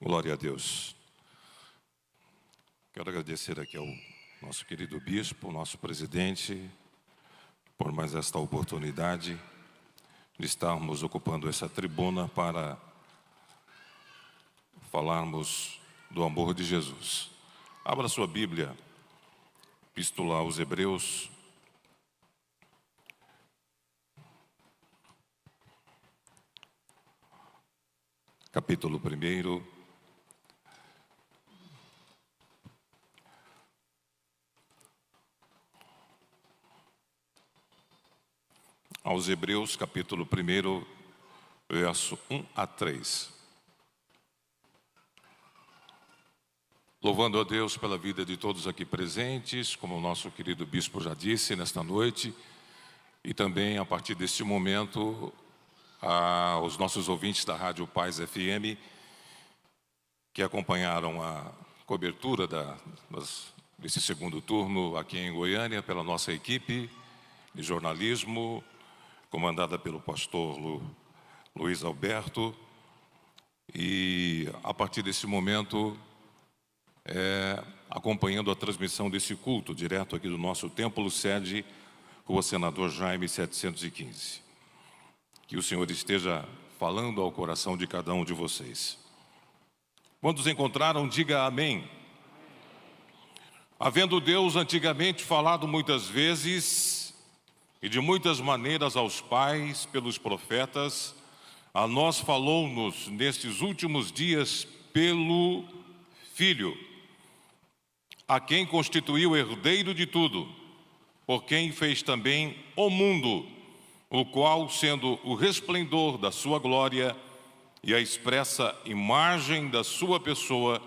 Glória a Deus. Quero agradecer aqui ao nosso querido bispo, nosso presidente, por mais esta oportunidade de estarmos ocupando essa tribuna para falarmos do amor de Jesus. Abra sua Bíblia, Epístola aos Hebreus, capítulo 1. Aos Hebreus, capítulo 1, verso 1 a 3. Louvando a Deus pela vida de todos aqui presentes, como o nosso querido bispo já disse nesta noite, e também a partir deste momento, aos nossos ouvintes da Rádio Paz FM, que acompanharam a cobertura desse segundo turno aqui em Goiânia pela nossa equipe de jornalismo, comandada pelo pastor Luiz Alberto. E a partir desse momento, acompanhando a transmissão desse culto, direto aqui do nosso templo, sede Rua Senador Jaime 715. Que o Senhor esteja falando ao coração de cada um de vocês. Quantos encontraram, diga amém. Havendo Deus antigamente falado muitas vezes e de muitas maneiras aos pais pelos profetas, a nós falou-nos nestes últimos dias pelo Filho, a quem constituiu herdeiro de tudo, por quem fez também o mundo, o qual, sendo o resplendor da sua glória e a expressa imagem da sua pessoa,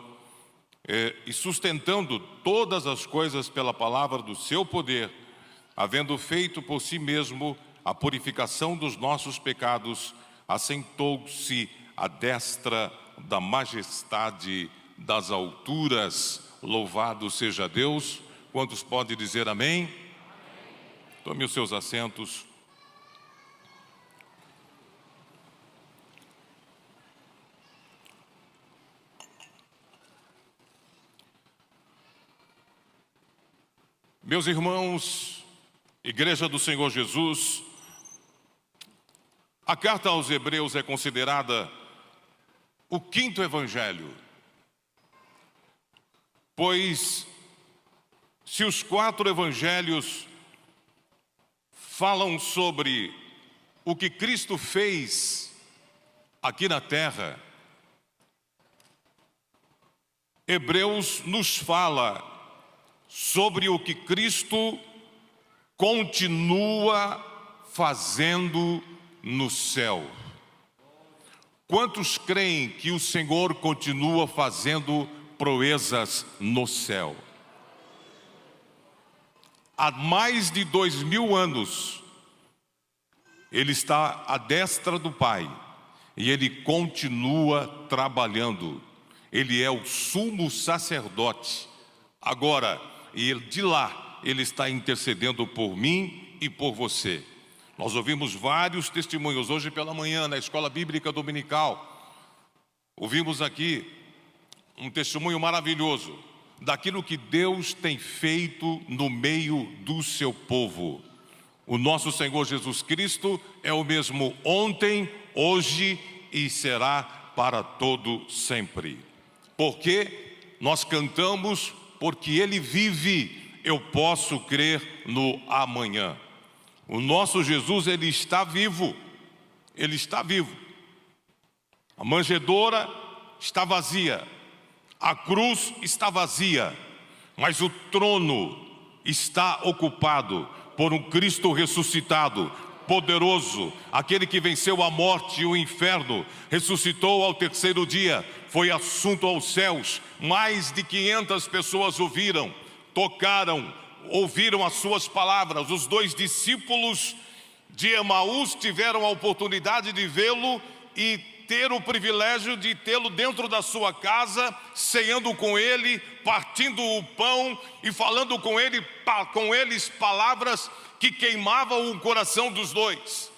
e sustentando todas as coisas pela palavra do seu poder, havendo feito por si mesmo a purificação dos nossos pecados, assentou-se à destra da majestade das alturas. Louvado seja Deus. Quantos podem dizer amém? Tome os seus assentos. Meus irmãos, Igreja do Senhor Jesus, a carta aos Hebreus é considerada o quinto evangelho, pois se os 4 evangelhos falam sobre o que Cristo fez aqui na terra, Hebreus nos fala sobre o que Cristo continua fazendo no céu. Quantos creem que o Senhor continua fazendo proezas no céu? Há mais de 2000 anos, Ele está à destra do Pai e Ele continua trabalhando. Ele é o sumo sacerdote. Agora, de lá, Ele está intercedendo por mim e por você. Nós ouvimos vários testemunhos hoje pela manhã na Escola Bíblica Dominical. Ouvimos aqui um testemunho maravilhoso daquilo que Deus tem feito no meio do seu povo. O nosso Senhor Jesus Cristo é o mesmo ontem, hoje e será para todo sempre. Porque nós cantamos, porque Ele vive, eu posso crer no amanhã. O nosso Jesus, Ele está vivo. Ele está vivo. A manjedoura está vazia. A cruz está vazia. Mas o trono está ocupado por um Cristo ressuscitado, poderoso, aquele que venceu a morte e o inferno, ressuscitou ao 3º dia, foi assunto aos céus. Mais de 500 pessoas ouviram, tocaram, ouviram as suas palavras. Os 2 discípulos de Emaús tiveram a oportunidade de vê-lo e ter o privilégio de tê-lo dentro da sua casa, ceando com ele, partindo o pão e falando com eles palavras que queimavam o coração dos 2.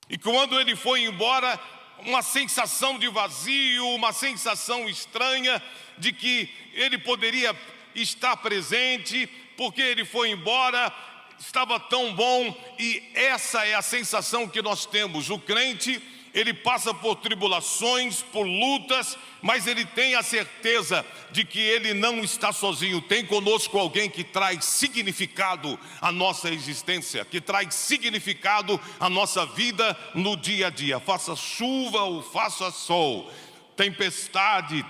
E quando ele foi embora, uma sensação de vazio, uma sensação estranha de que ele poderia estar presente, porque ele foi embora, estava tão bom. E essa é a sensação que nós temos. O crente, ele passa por tribulações, por lutas, mas ele tem a certeza de que ele não está sozinho. Tem conosco alguém que traz significado à nossa existência, que traz significado à nossa vida no dia a dia. Faça chuva ou faça sol, tempestade,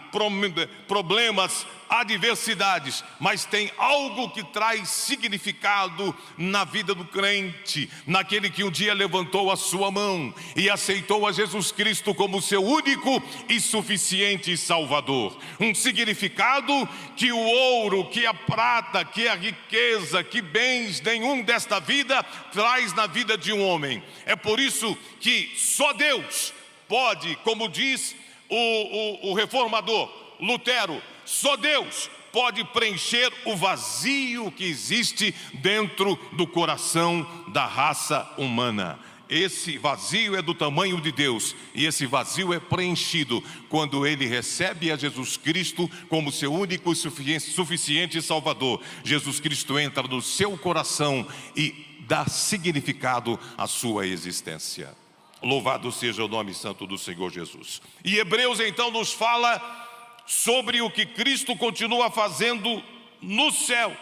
problemas, adversidades, mas tem algo que traz significado na vida do crente, naquele que um dia levantou a sua mão e aceitou a Jesus Cristo como seu único e suficiente Salvador. Um significado que o ouro, que a prata, que a riqueza, que bens nenhum desta vida traz na vida de um homem. É por isso que só Deus pode, como diz o reformador Lutero, só Deus pode preencher o vazio que existe dentro do coração da raça humana. Esse vazio é do tamanho de Deus, e esse vazio é preenchido quando ele recebe a Jesus Cristo como seu único e suficiente Salvador. Jesus Cristo entra no seu coração e dá significado à sua existência. Louvado seja o nome santo do Senhor Jesus. E Hebreus então nos fala sobre o que Cristo continua fazendo no céu.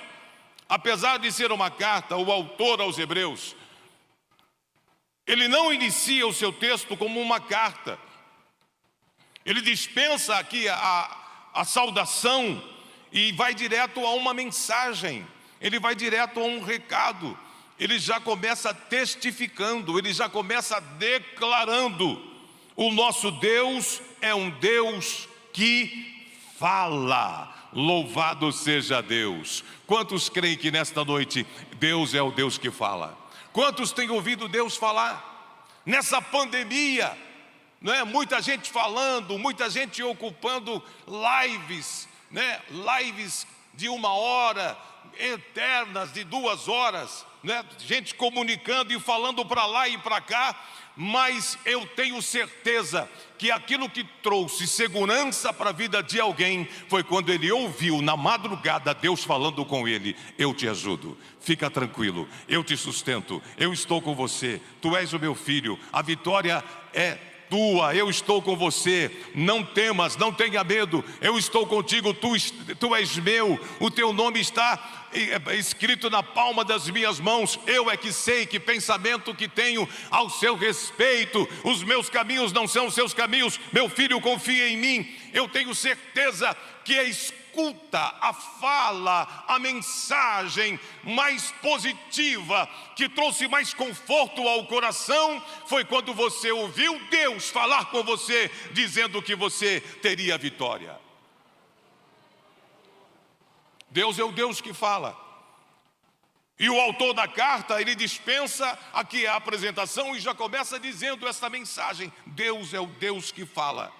Apesar de ser uma carta, o autor aos Hebreus, ele não inicia o seu texto como uma carta. Ele dispensa aqui a saudação e vai direto a uma mensagem. Ele vai direto a um recado. Ele já começa testificando, ele já começa declarando: o nosso Deus é um Deus que fala. Louvado seja Deus. Quantos creem que nesta noite Deus é o Deus que fala? Quantos têm ouvido Deus falar? Nessa pandemia, não é? Muita gente falando, muita gente ocupando lives, né? Lives de 1 hora, eternas de 2 horas, né? Gente comunicando e falando para lá e para cá. Mas eu tenho certeza que aquilo que trouxe segurança para a vida de alguém foi quando ele ouviu na madrugada Deus falando com ele: eu te ajudo, fica tranquilo, eu te sustento, eu estou com você, tu és o meu filho, a vitória é tua, eu estou com você, não temas, não tenha medo, eu estou contigo, tu és meu, o teu nome está escrito na palma das minhas mãos, eu é que sei que pensamento que tenho ao seu respeito, os meus caminhos não são os seus caminhos, meu filho, confia em mim. Eu tenho certeza que a escuta, a fala, a mensagem mais positiva, que trouxe mais conforto ao coração, foi quando você ouviu Deus falar com você, dizendo que você teria vitória. Deus é o Deus que fala. E o autor da carta, ele dispensa aqui a apresentação e já começa dizendo esta mensagem: Deus é o Deus que fala.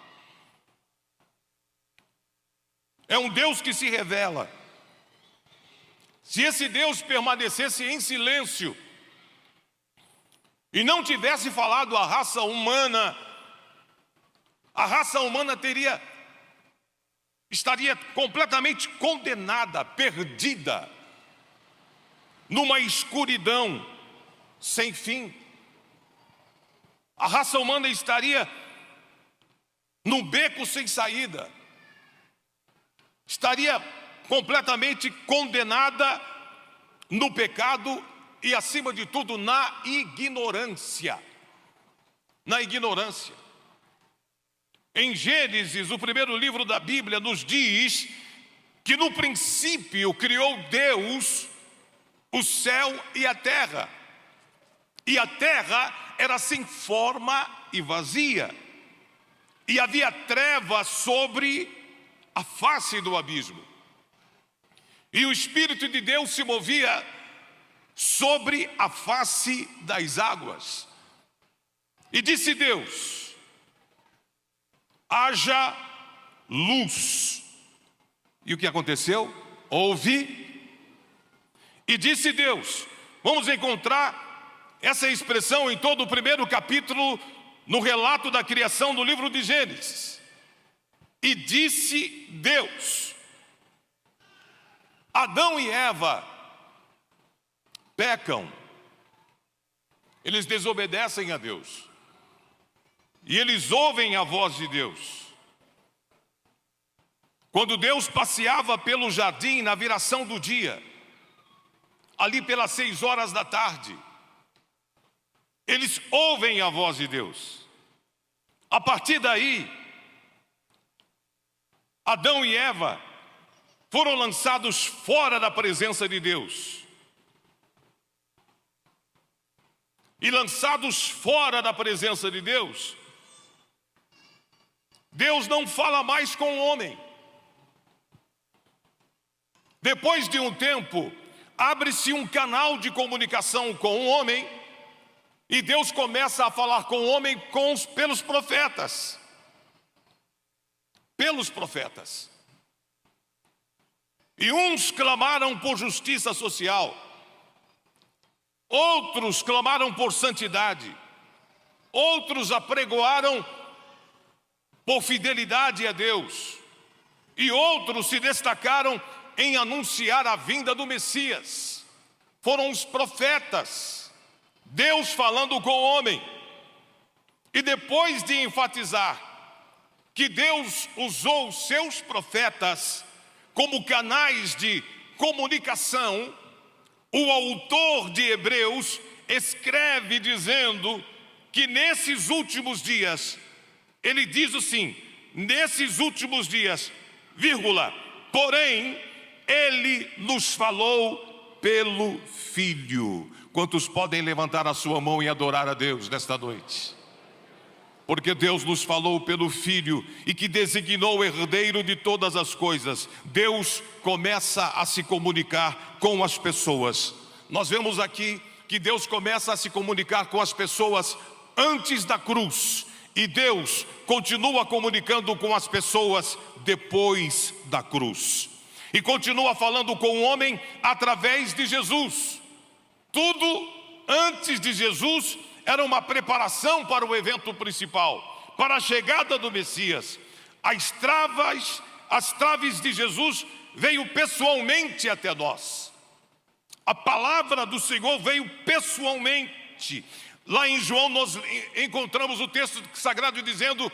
É um Deus que se revela. Se esse Deus permanecesse em silêncio e não tivesse falado à raça humana, a raça humana estaria completamente condenada, perdida, numa escuridão sem fim. A raça humana estaria num beco sem saída, estaria completamente condenada no pecado e, acima de tudo, na ignorância. Na ignorância. Em Gênesis, o primeiro livro da Bíblia, nos diz que no princípio criou Deus o céu e a terra. E a terra era sem forma e vazia. E havia trevas sobre a face do abismo. E o Espírito de Deus se movia sobre a face das águas. E disse Deus: haja luz. E o que aconteceu? Houve. E disse Deus. Vamos encontrar essa expressão em todo o primeiro capítulo no relato da criação do livro de Gênesis. E disse Deus: Adão e Eva pecam, eles desobedecem a Deus, e eles ouvem a voz de Deus. Quando Deus passeava pelo jardim na viração do dia, ali pelas 6 horas da tarde, eles ouvem a voz de Deus. A partir daí, Adão e Eva foram lançados fora da presença de Deus. E lançados fora da presença de Deus, Deus não fala mais com o homem. Depois de um tempo, abre-se um canal de comunicação com o homem, e Deus começa a falar com o homem pelos profetas. Pelos profetas. E uns clamaram por justiça social, outros clamaram por santidade, outros apregoaram por fidelidade a Deus, e outros se destacaram em anunciar a vinda do Messias. Foram os profetas, Deus falando com o homem. E depois de enfatizar que Deus usou os seus profetas como canais de comunicação, o autor de Hebreus escreve dizendo que nesses últimos dias, ele diz assim: nesses últimos dias, vírgula, porém, ele nos falou pelo Filho. Quantos podem levantar a sua mão e adorar a Deus nesta noite? Porque Deus nos falou pelo Filho, e que designou o herdeiro de todas as coisas. Deus começa a se comunicar com as pessoas. Nós vemos aqui que Deus começa a se comunicar com as pessoas antes da cruz, e Deus continua comunicando com as pessoas depois da cruz, e continua falando com o homem através de Jesus. Tudo antes de Jesus era uma preparação para o evento principal, para a chegada do Messias. As traves de Jesus veio pessoalmente até nós. A palavra do Senhor veio pessoalmente. Lá em João nós encontramos o texto sagrado dizendo,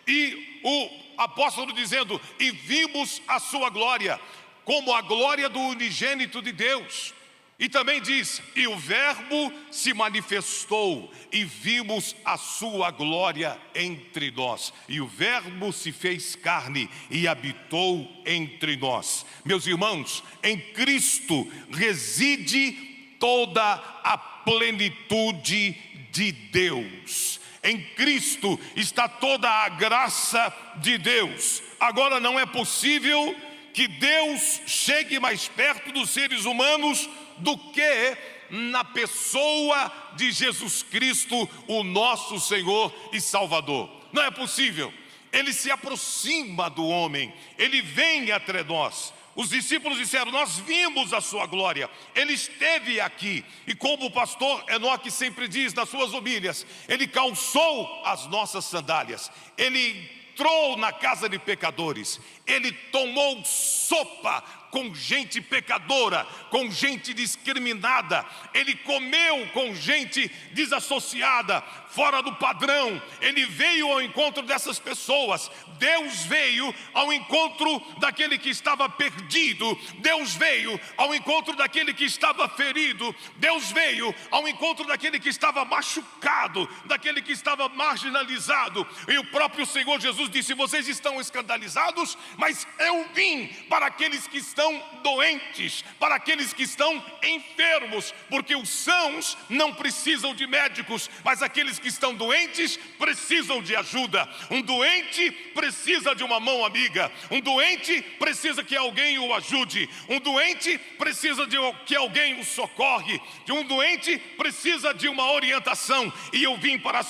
e o apóstolo dizendo: e vimos a sua glória, como a glória do unigênito de Deus. E também diz: e o Verbo se manifestou, e vimos a sua glória entre nós. E o Verbo se fez carne e habitou entre nós. Meus irmãos, em Cristo reside toda a plenitude de Deus. Em Cristo está toda a graça de Deus. Agora, não é possível que Deus chegue mais perto dos seres humanos do que na pessoa de Jesus Cristo, o nosso Senhor e Salvador. Não é possível. Ele se aproxima do homem, ele vem entre nós. Os discípulos disseram: nós vimos a sua glória, ele esteve aqui. E como o pastor Enoque sempre diz nas suas homílias, ele calçou as nossas sandálias, ele entrou na casa de pecadores, ele tomou sopa com gente pecadora, com gente discriminada, ele comeu com gente desassociada, fora do padrão. Ele veio ao encontro dessas pessoas. Deus veio ao encontro daquele que estava perdido. Deus veio ao encontro daquele que estava ferido. Deus veio ao encontro daquele que estava machucado, daquele que estava marginalizado. E o próprio Senhor Jesus disse: vocês estão escandalizados, mas eu vim para aqueles que estão doentes, para aqueles que estão enfermos, porque os sãos não precisam de médicos, mas aqueles que estão doentes precisam de ajuda. Um doente precisa de uma mão amiga, um doente precisa que alguém o ajude, um doente precisa de que alguém o socorre, um doente precisa de uma orientação. E eu vim para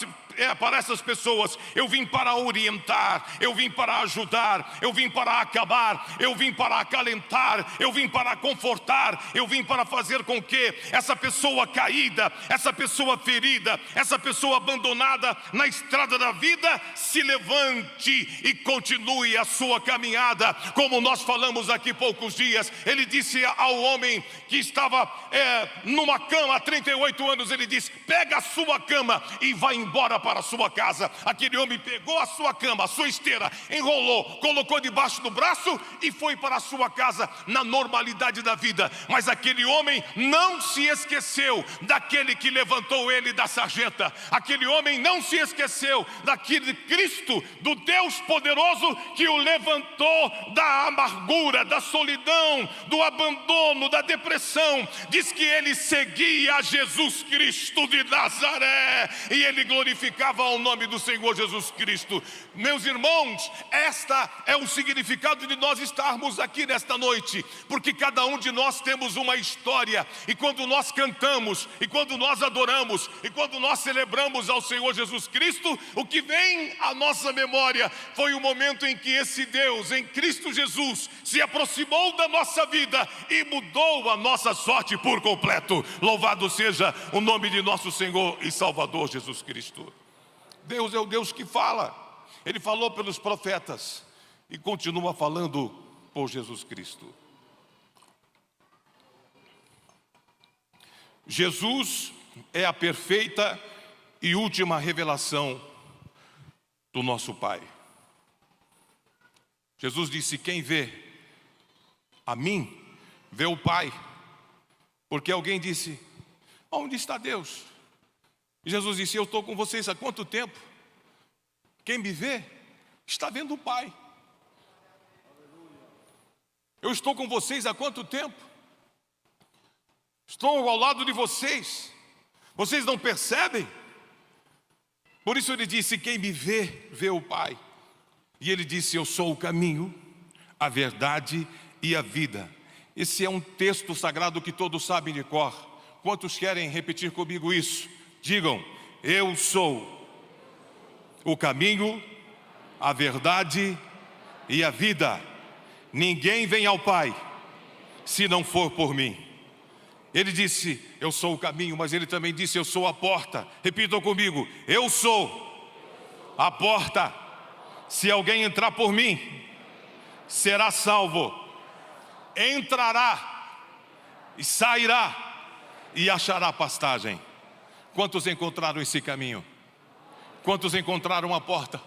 para essas pessoas, eu vim para orientar, eu vim para ajudar, eu vim para acabar, eu vim para acalentar, eu vim para confortar, eu vim para fazer com que essa pessoa caída, essa pessoa ferida, essa pessoa abandonada na estrada da vida se levante e continue a sua caminhada. Como nós falamos aqui poucos dias, ele disse ao homem que estava numa cama há 38 anos, ele disse: pega a sua cama e vai embora para a sua casa. Aquele homem pegou a sua cama, a sua esteira, enrolou, colocou debaixo do braço e foi para a sua casa na normalidade da vida. Mas aquele homem não se esqueceu daquele que levantou ele da sarjeta. Aquele homem não se esqueceu daquele Cristo, do Deus poderoso que o levantou da amargura, da solidão, do abandono, da depressão. Diz que ele seguia Jesus Cristo de Nazaré e ele glorificava o nome do Senhor Jesus Cristo. Meus irmãos, esta é o significado de nós estarmos aqui nesta noite, porque cada um de nós temos uma história, e quando nós cantamos, e quando nós adoramos, e quando nós celebramos ao Senhor Jesus Cristo, o que vem à nossa memória foi o momento em que esse Deus, em Cristo Jesus, se aproximou da nossa vida e mudou a nossa sorte por completo. Louvado seja o nome de nosso Senhor e Salvador Jesus Cristo. Deus é o Deus que fala. Ele falou pelos profetas e continua falando por Jesus Cristo. Jesus é a perfeita e última revelação do nosso Pai. Jesus disse: quem vê a mim, vê o Pai. Porque alguém disse: onde está Deus? E Jesus disse: eu estou com vocês há quanto tempo? Quem me vê, está vendo o Pai. Eu estou com vocês há quanto tempo? Estou ao lado de vocês. Vocês não percebem? Por isso ele disse: quem me vê, vê o Pai. E ele disse: eu sou o caminho, a verdade e a vida. Esse é um texto sagrado que todos sabem de cor. Quantos querem repetir comigo isso? Digam: eu sou o caminho, a verdade e a vida. Ninguém vem ao Pai se não for por mim. Ele disse: eu sou o caminho, mas ele também disse: eu sou a porta. Repitam comigo: eu sou a porta. Se alguém entrar por mim, será salvo. Entrará e sairá e achará pastagem. Quantos encontraram esse caminho? Quantos encontraram a porta?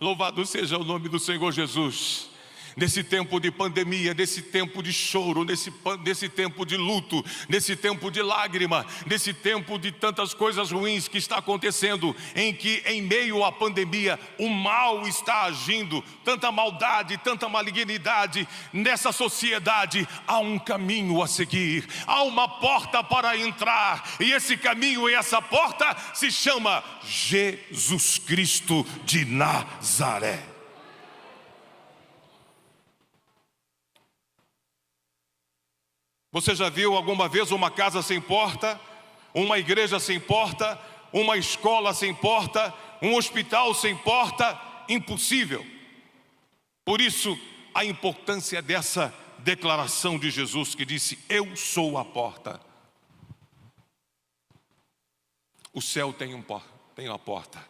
Louvado seja o nome do Senhor Jesus. Nesse tempo de pandemia, nesse tempo de choro, nesse tempo de luto, nesse tempo de lágrima, nesse tempo de tantas coisas ruins que está acontecendo, em que em meio à pandemia o mal está agindo, tanta maldade, tanta malignidade nessa sociedade, há um caminho a seguir, há uma porta para entrar, e esse caminho e essa porta se chama Jesus Cristo de Nazaré. Você já viu alguma vez uma casa sem porta, uma igreja sem porta, uma escola sem porta, um hospital sem porta? Impossível. Por isso, a importância dessa declaração de Jesus que disse: eu sou a porta. O céu tem uma porta.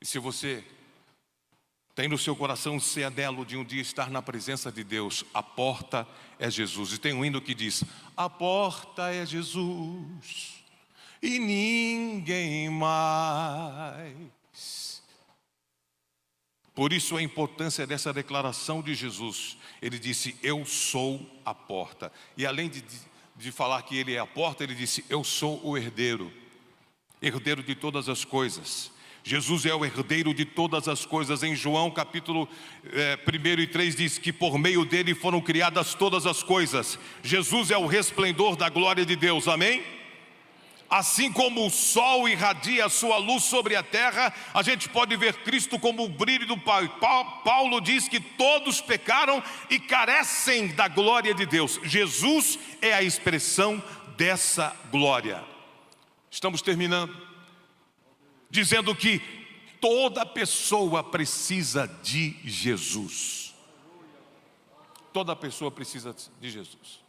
E se você tem no seu coração o ser anelo de um dia estar na presença de Deus, a porta é Jesus. E tem um hino que diz: a porta é Jesus e ninguém mais. Por isso a importância dessa declaração de Jesus. Ele disse: eu sou a porta. E além de falar que ele é a porta, ele disse: eu sou o herdeiro de todas as coisas. Jesus é o herdeiro de todas as coisas. Em João capítulo 1 e 3 diz que por meio dele foram criadas todas as coisas. Jesus é o resplendor da glória de Deus, amém? Assim como o sol irradia a sua luz sobre a terra, a gente pode ver Cristo como o brilho do Pai. Paulo diz que todos pecaram e carecem da glória de Deus. Jesus é a expressão dessa glória. Estamos terminando. dizendo que toda pessoa precisa de Jesus. Toda pessoa precisa de Jesus.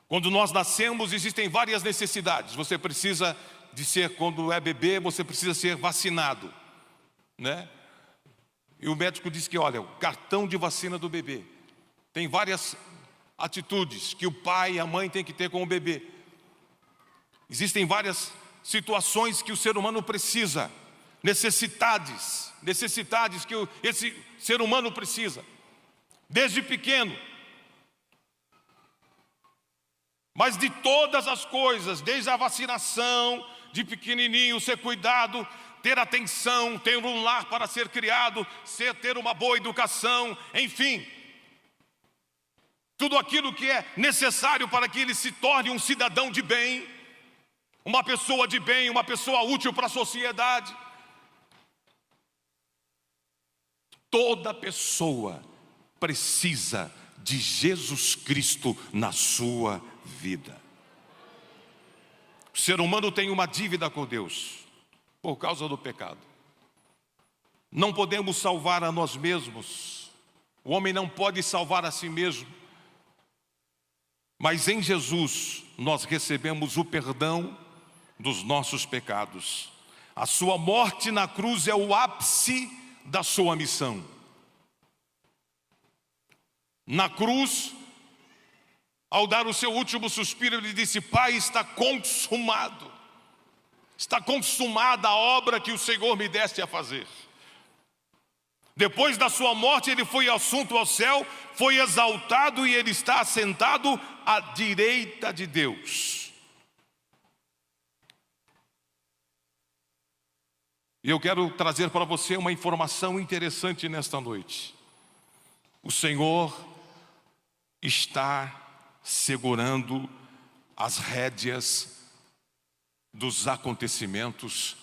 Quando nós nascemos, existem várias necessidades. Você precisa de ser, quando é bebê, você precisa ser vacinado, né? E o médico diz que, olha, o cartão de vacina do bebê tem várias atitudes que o pai e a mãe têm que ter com o bebê. Existem várias situações que o ser humano precisa, necessidades que esse ser humano precisa, desde pequeno. Mas de todas as coisas, desde a vacinação, de pequenininho, ser cuidado, ter atenção, ter um lar para ser criado, ter uma boa educação, enfim. Tudo aquilo que é necessário para que ele se torne um cidadão de bem, uma pessoa de bem, uma pessoa útil para a sociedade. Toda pessoa precisa de Jesus Cristo na sua vida. O ser humano tem uma dívida com Deus por causa do pecado. Não podemos salvar a nós mesmos. O homem não pode salvar a si mesmo. Mas em Jesus nós recebemos o perdão dos nossos pecados. A sua morte na cruz é o ápice da sua missão. Na cruz, ao dar o seu último suspiro, ele disse: Pai, está consumado. Está consumada a obra que o Senhor me deste a fazer. Depois da sua morte, ele foi assunto ao céu, foi exaltado e ele está assentado à direita de Deus. E eu quero trazer para você uma informação interessante nesta noite. O Senhor está segurando as rédeas dos acontecimentos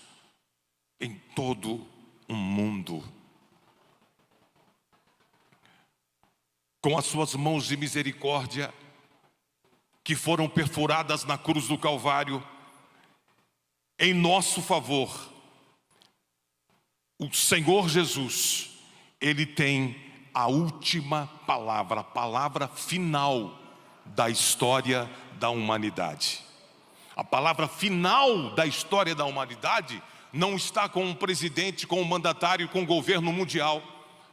em todo o mundo. Com as suas mãos de misericórdia, que foram perfuradas na cruz do Calvário, em nosso favor, o Senhor Jesus, Ele tem a última palavra, a palavra final da história da humanidade. A palavra final da história da humanidade não está com um presidente, com um mandatário, com o governo mundial.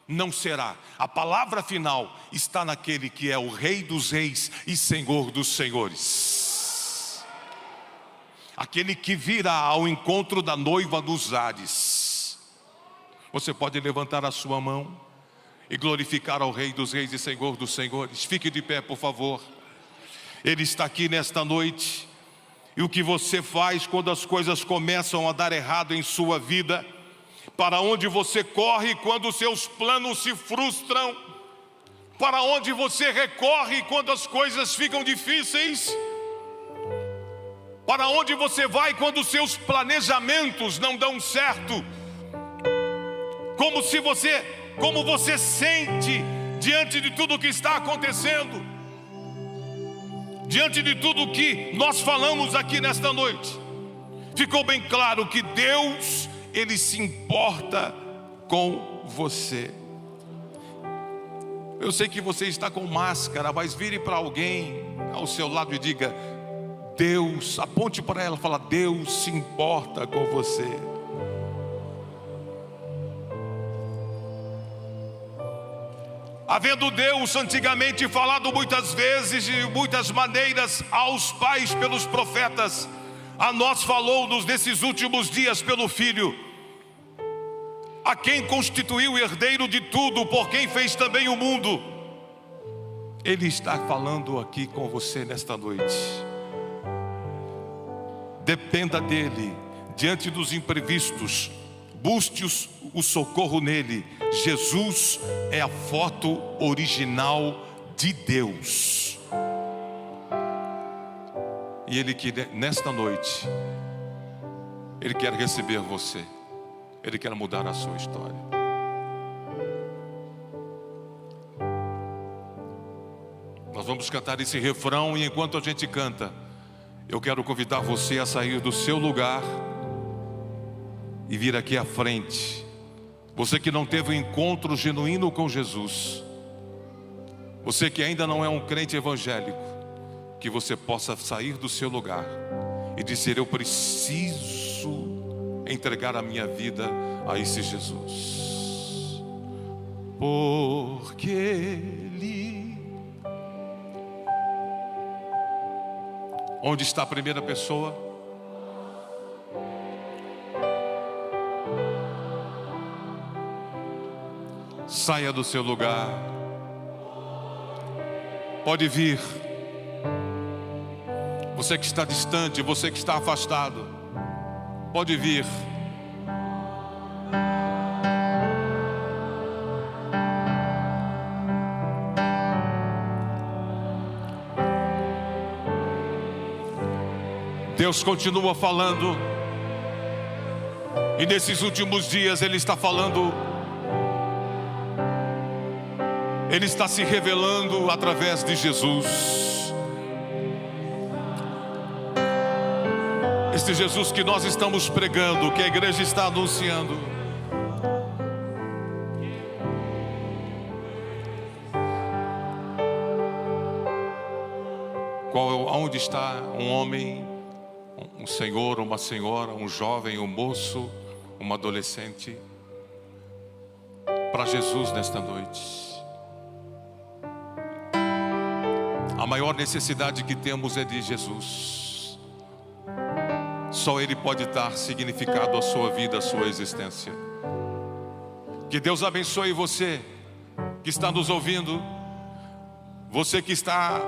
Não será. A palavra final está naquele que é o Rei dos Reis e Senhor dos Senhores. Aquele que virá ao encontro da noiva dos ares. Você pode levantar a sua mão e glorificar ao Rei dos Reis e Senhor dos Senhores. Fique de pé, por favor. Ele está aqui nesta noite. E o que você faz quando as coisas começam a dar errado em sua vida? Para onde você corre quando os seus planos se frustram? Para onde você recorre quando as coisas ficam difíceis? Para onde você vai quando os seus planejamentos não dão certo? Como você sente diante de tudo o que está acontecendo? Diante de tudo o que nós falamos aqui nesta noite, ficou bem claro que Deus, Ele se importa com você. Eu sei que você está com máscara, mas vire para alguém ao seu lado e diga: Deus, aponte para ela e fala: Deus se importa com você. Havendo Deus antigamente falado muitas vezes, de muitas maneiras, aos pais pelos profetas, a nós falou-nos nesses últimos dias pelo Filho, a quem constituiu o herdeiro de tudo, por quem fez também o mundo. Ele está falando aqui com você nesta noite. Dependa dele, diante dos imprevistos, busque o socorro nele. Jesus é a foto original de Deus. E Ele que nesta noite, Ele quer receber você. Ele quer mudar a sua história. Nós vamos cantar esse refrão e enquanto a gente canta, eu quero convidar você a sair do seu lugar e vir aqui à frente. Você que não teve um encontro genuíno com Jesus, você que ainda não é um crente evangélico, que você possa sair do seu lugar e dizer: eu preciso entregar a minha vida a esse Jesus, porque Ele... Onde está a primeira pessoa? Saia do seu lugar. Pode vir. Você que está distante, você que está afastado, pode vir. Deus continua falando, e nesses últimos dias Ele está falando, Ele está se revelando através de Jesus. Este Jesus que nós estamos pregando, que a igreja está anunciando. Onde está um homem, um senhor, uma senhora, um jovem, um moço, uma adolescente, para Jesus nesta noite? A maior necessidade que temos é de Jesus. Só Ele pode dar significado à sua vida, à sua existência. Que Deus abençoe você que está nos ouvindo, você que está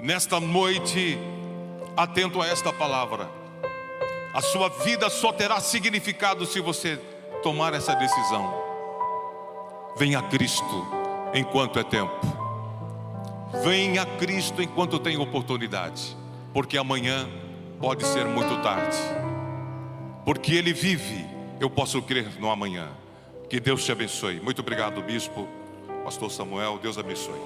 nesta noite atento a esta palavra. A sua vida só terá significado se você tomar essa decisão. Venha a Cristo enquanto é tempo. Venha a Cristo enquanto tem oportunidade, porque amanhã pode ser muito tarde. Porque Ele vive, eu posso crer no amanhã. Que Deus te abençoe. Muito obrigado, bispo, pastor Samuel. Deus abençoe.